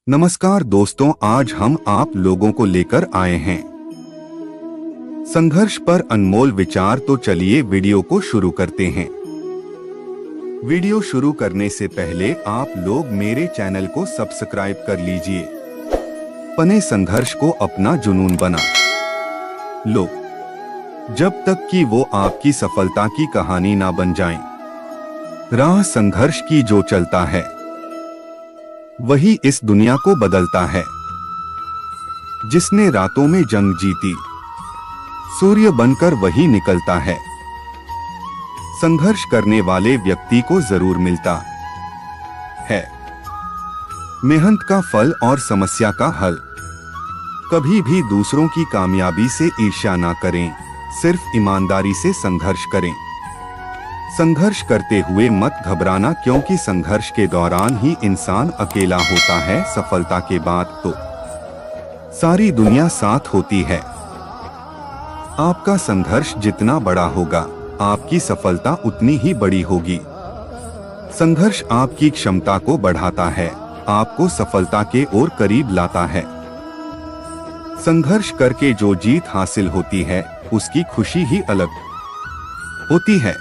नमस्कार दोस्तों, आज हम आप लोगों को लेकर आए हैं संघर्ष पर अनमोल विचार। तो चलिए वीडियो को शुरू करते हैं। वीडियो शुरू करने से पहले आप लोग मेरे चैनल को सब्सक्राइब कर लीजिए। पने संघर्ष को अपना जुनून बना लो, जब तक कि वो आपकी सफलता की कहानी ना बन जाए। राह संघर्ष की जो चलता है वही इस दुनिया को बदलता है। जिसने रातों में जंग जीती, सूर्य बनकर वही निकलता है। संघर्ष करने वाले व्यक्ति को जरूर मिलता है मेहनत का फल और समस्या का हल। कभी भी दूसरों की कामयाबी से ईर्ष्या ना करें, सिर्फ ईमानदारी से संघर्ष करें। संघर्ष करते हुए मत घबराना, क्योंकि संघर्ष के दौरान ही इंसान अकेला होता है। सफलता के बाद तो सारी दुनिया साथ होती है। आपका संघर्ष जितना बड़ा होगा, आपकी सफलता उतनी ही बड़ी होगी। संघर्ष आपकी क्षमता को बढ़ाता है, आपको सफलता के और करीब लाता है। संघर्ष करके जो जीत हासिल होती है, उसकी खुशी ही अलग होती है।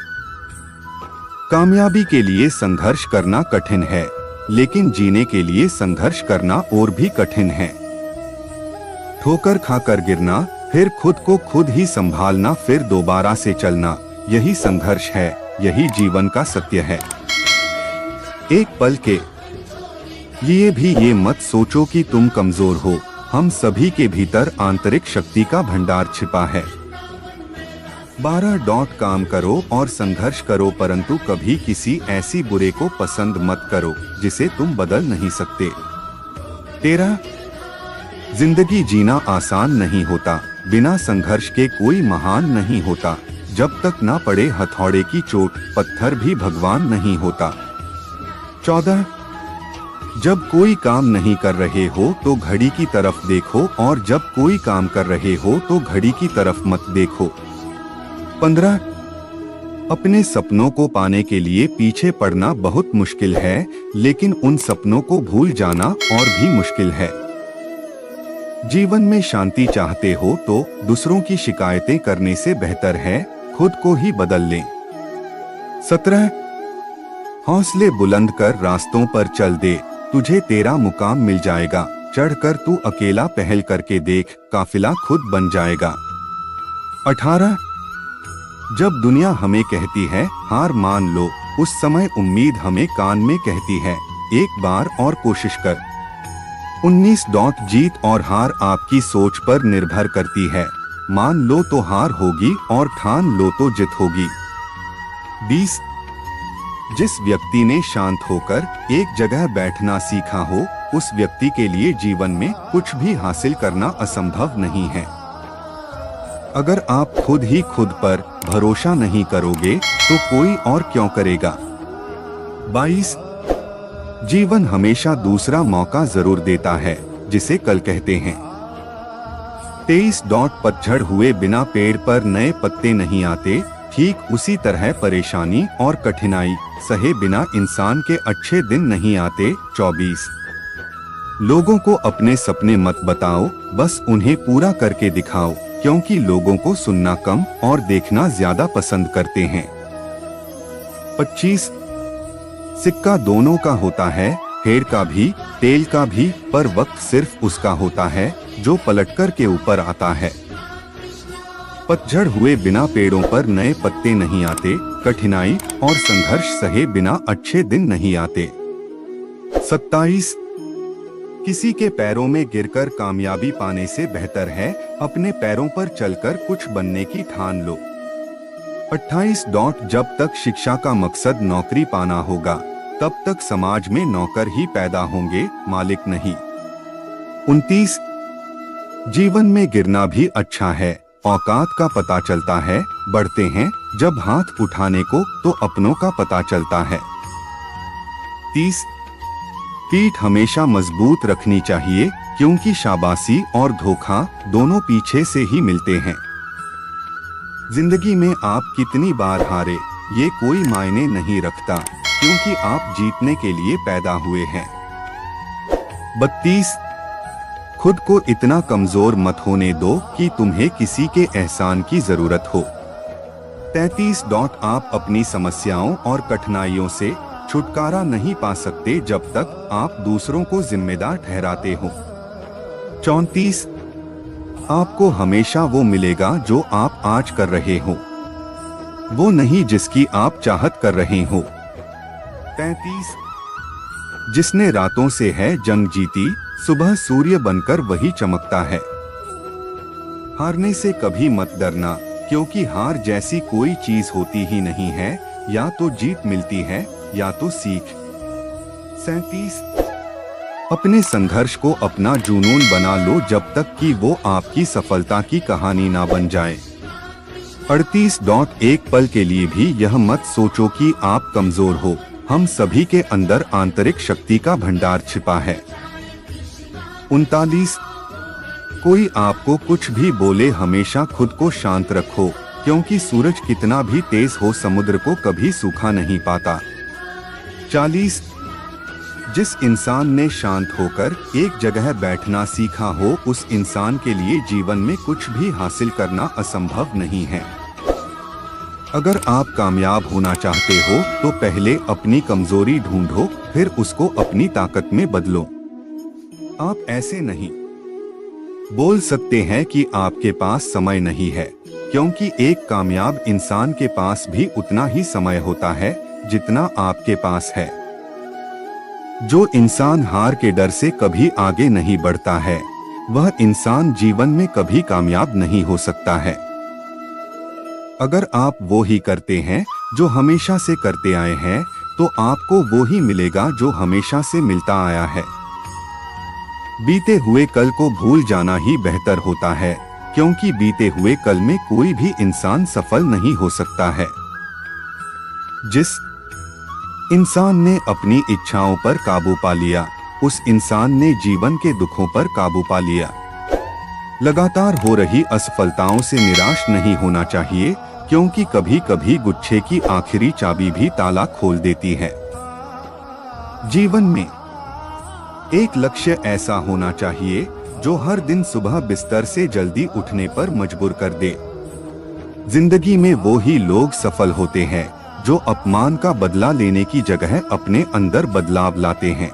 कामयाबी के लिए संघर्ष करना कठिन है, लेकिन जीने के लिए संघर्ष करना और भी कठिन है। ठोकर खाकर गिरना, फिर खुद को खुद ही संभालना, फिर दोबारा से चलना, यही संघर्ष है, यही जीवन का सत्य है। एक पल के लिए भी ये मत सोचो कि तुम कमजोर हो। हम सभी के भीतर आंतरिक शक्ति का भंडार छिपा है। 12 काम करो और संघर्ष करो, परंतु कभी किसी ऐसी बुरे को पसंद मत करो जिसे तुम बदल नहीं सकते। 13 जिंदगी जीना आसान नहीं होता, बिना संघर्ष के कोई महान नहीं होता। जब तक ना पड़े हथौड़े की चोट, पत्थर भी भगवान नहीं होता। 14 जब कोई काम नहीं कर रहे हो तो घड़ी की तरफ देखो, और जब कोई काम कर रहे हो तो घड़ी की तरफ मत देखो। 15 अपने सपनों को पाने के लिए पीछे पड़ना बहुत मुश्किल है, लेकिन उन सपनों को भूल जाना और भी मुश्किल है। जीवन में शांति चाहते हो तो दूसरों की शिकायतें करने से बेहतर है खुद को ही बदल लें। 17 हौसले बुलंद कर रास्तों पर चल दे, तुझे तेरा मुकाम मिल जाएगा। चढ़कर तू अकेला पहल करके देख, काफिला खुद बन जाएगा। 18 जब दुनिया हमें कहती है हार मान लो, उस समय उम्मीद हमें कान में कहती है एक बार और कोशिश कर। 19 जीत और हार आपकी सोच पर निर्भर करती है। मान लो तो हार होगी और ठान लो तो जीत होगी। 20 जिस व्यक्ति ने शांत होकर एक जगह बैठना सीखा हो, उस व्यक्ति के लिए जीवन में कुछ भी हासिल करना असंभव नहीं है। अगर आप खुद ही खुद पर भरोसा नहीं करोगे तो कोई और क्यों करेगा। 22 जीवन हमेशा दूसरा मौका जरूर देता है, जिसे कल कहते हैं। 23 पतझड़ हुए बिना पेड़ पर नए पत्ते नहीं आते, ठीक उसी तरह परेशानी और कठिनाई सहे बिना इंसान के अच्छे दिन नहीं आते। 24 लोगों को अपने सपने मत बताओ, बस उन्हें पूरा करके दिखाओ, क्योंकि लोगों को सुनना कम और देखना ज्यादा पसंद करते हैं। 25 सिक्का दोनों का होता है, हेर का भी तेल का भी, पर वक्त सिर्फ उसका होता है जो पलटकर के ऊपर आता है। पतझड़ हुए बिना पेड़ों पर नए पत्ते नहीं आते, कठिनाई और संघर्ष सहे बिना अच्छे दिन नहीं आते। 27 किसी के पैरों में गिरकर कामयाबी पाने से बेहतर है अपने पैरों पर चलकर कुछ बनने की ठान लो। 28 जब तक शिक्षा का मकसद नौकरी पाना होगा, तब तक समाज में नौकर ही पैदा होंगे, मालिक नहीं। 29 जीवन में गिरना भी अच्छा है, औकात का पता चलता है, बढ़ते हैं जब हाथ उठाने को तो अपनों का पता चलता है। 30 पीठ हमेशा मजबूत रखनी चाहिए, क्योंकि शाबाशी और धोखा दोनों पीछे से ही मिलते हैं। जिंदगी में आप कितनी बार हारे, ये कोई मायने नहीं रखता, क्योंकि आप जीतने के लिए पैदा हुए हैं। 32 खुद को इतना कमजोर मत होने दो कि तुम्हें किसी के एहसान की जरूरत हो। 33 आप अपनी समस्याओं और कठिनाइयों से छुटकारा नहीं पा सकते जब तक आप दूसरों को जिम्मेदार ठहराते हो। 34 आपको हमेशा वो मिलेगा जो आप आज कर रहे हो, वो नहीं जिसकी आप चाहत कर रहे हो। 35 जिसने रातों से है जंग जीती, सुबह सूर्य बनकर वही चमकता है। हारने से कभी मत डरना, क्योंकि हार जैसी कोई चीज होती ही नहीं है। या तो जीत मिलती है या तो सीख। 37 अपने संघर्ष को अपना जुनून बना लो जब तक कि वो आपकी सफलता की कहानी ना बन जाए। 38 एक पल के लिए भी यह मत सोचो कि आप कमजोर हो, हम सभी के अंदर आंतरिक शक्ति का भंडार छिपा है। 39 कोई आपको कुछ भी बोले हमेशा खुद को शांत रखो, क्योंकि सूरज कितना भी तेज हो समुद्र को कभी सूखा नहीं पाता। 40 जिस इंसान ने शांत होकर एक जगह बैठना सीखा हो, उस इंसान के लिए जीवन में कुछ भी हासिल करना असंभव नहीं है। अगर आप कामयाब होना चाहते हो तो पहले अपनी कमजोरी ढूंढो, फिर उसको अपनी ताकत में बदलो। आप ऐसे नहीं बोल सकते हैं कि आपके पास समय नहीं है, क्योंकि एक कामयाब इंसान के पास भी उतना ही समय होता है जितना आपके पास है। जो इंसान हार के डर से कभी आगे नहीं बढ़ता है, वह इंसान जीवन में कभी कामयाब नहीं हो सकता है। अगर आप वो ही करते हैं जो हमेशा से करते आए हैं, तो आपको वो ही मिलेगा जो हमेशा से मिलता आया है। बीते हुए कल को भूल जाना ही बेहतर होता है, क्योंकि बीते हुए कल में कोई भी इंसान सफल नहीं हो सकता है। जिस इंसान ने अपनी इच्छाओं पर काबू पा लिया, उस इंसान ने जीवन के दुखों पर काबू पा लिया। लगातार हो रही असफलताओं से निराश नहीं होना चाहिए, क्योंकि कभी कभी गुच्छे की आखिरी चाबी भी ताला खोल देती है। जीवन में एक लक्ष्य ऐसा होना चाहिए जो हर दिन सुबह बिस्तर से जल्दी उठने पर मजबूर कर दे। जिंदगी में वो ही लोग सफल होते हैं जो अपमान का बदला लेने की जगह अपने अंदर बदलाव लाते हैं।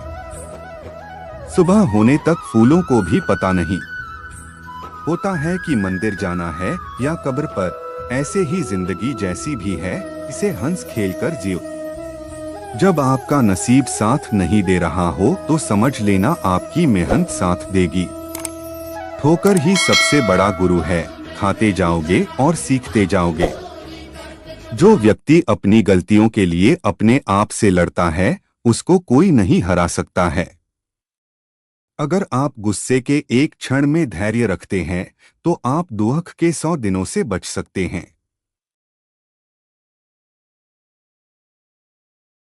सुबह होने तक फूलों को भी पता नहीं होता है कि मंदिर जाना है या कब्र पर। ऐसे ही जिंदगी जैसी भी है, इसे हंस खेल कर जियो। जब आपका नसीब साथ नहीं दे रहा हो तो समझ लेना आपकी मेहनत साथ देगी। ठोकर ही सबसे बड़ा गुरु है, खाते जाओगे और सीखते जाओगे। जो व्यक्ति अपनी गलतियों के लिए अपने आप से लड़ता है, उसको कोई नहीं हरा सकता है। अगर आप गुस्से के एक क्षण में धैर्य रखते हैं, तो आप दुख के 100 दिनों से बच सकते हैं।